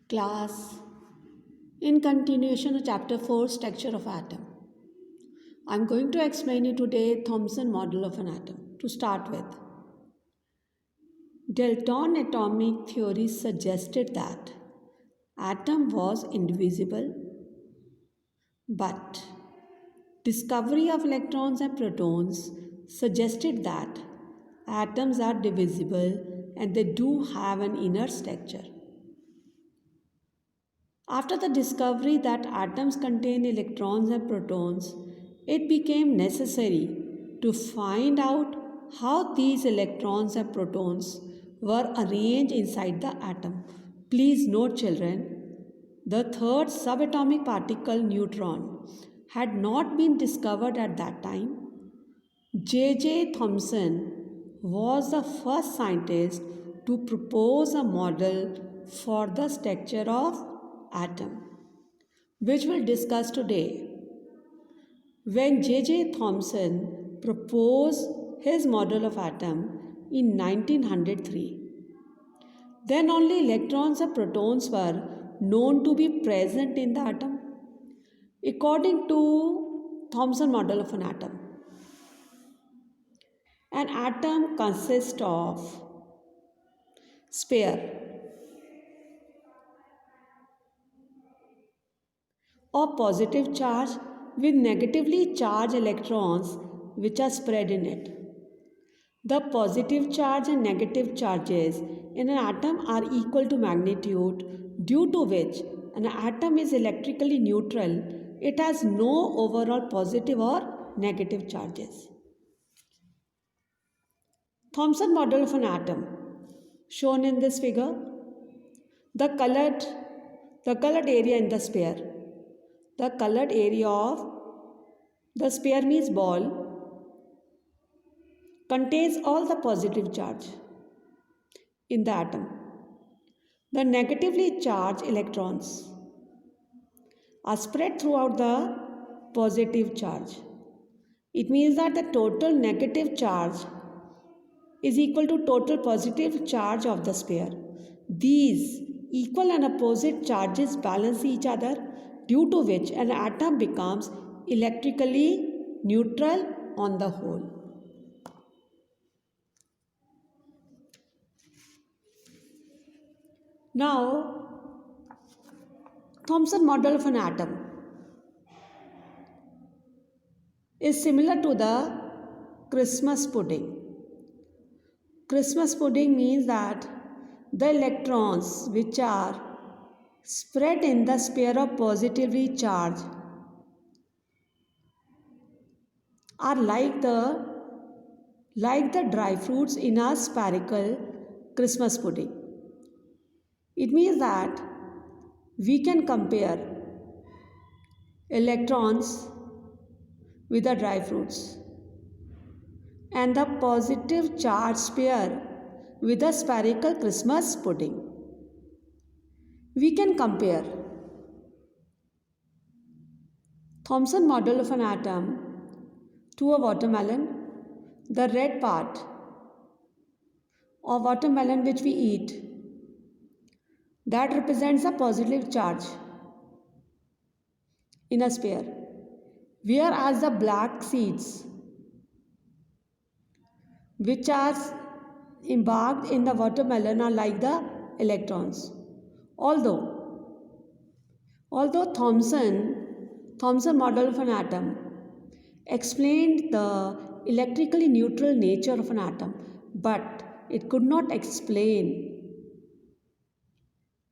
Class, in continuation of chapter 4, structure of atom. I am going to explain you today Thomson model of an atom. To start with, Dalton atomic theory suggested that atom was indivisible, but discovery of electrons and protons suggested that atoms are divisible and they do have an inner structure. After the discovery that atoms contain electrons and protons, it became necessary to find out how these electrons and protons were arranged inside the atom. Please note, children, the third subatomic particle, neutron, had not been discovered at that time. J.J. Thomson was the first scientist to propose a model for the structure of atom, which we'll discuss today. When J.J. Thomson proposed his model of atom in 1903, then only electrons and protons were known to be present in the atom. According to Thomson model of an atom consists of sphere or positive charge with negatively charged electrons which are spread in it. The positive charge and negative charges in an atom are equal to magnitude, due to which an atom is electrically neutral. It has no overall positive or negative charges. Thomson model of an atom shown in this figure. The colored area in the sphere. The colored area of the sphere means ball contains all the positive charge in the atom. The negatively charged electrons are spread throughout the positive charge. It means that the total negative charge is equal to total positive charge of the sphere. These equal and opposite charges balance each other, due to which an atom becomes electrically neutral on the whole. Now, Thomson model of an atom is similar to the Christmas pudding. Christmas pudding means that the electrons which are spread in the sphere of positively charged are like the dry fruits in a spherical Christmas pudding. It means that we can compare electrons with the dry fruits and the positive charge sphere with a spherical Christmas pudding. We can compare Thomson model of an atom to a watermelon. The red part of watermelon which we eat, that represents a positive charge in a sphere, whereas the black seeds which are embarked in the watermelon are like the electrons. Although Thomson model of an atom explained the electrically neutral nature of an atom, but it could not explain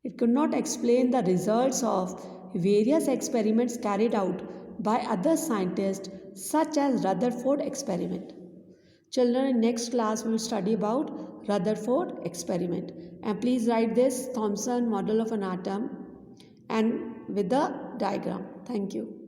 the results of various experiments carried out by other scientists, such as Rutherford experiment. Children, in next class we will study about Rutherford experiment, and please write this Thomson model of an atom and with the diagram. Thank you.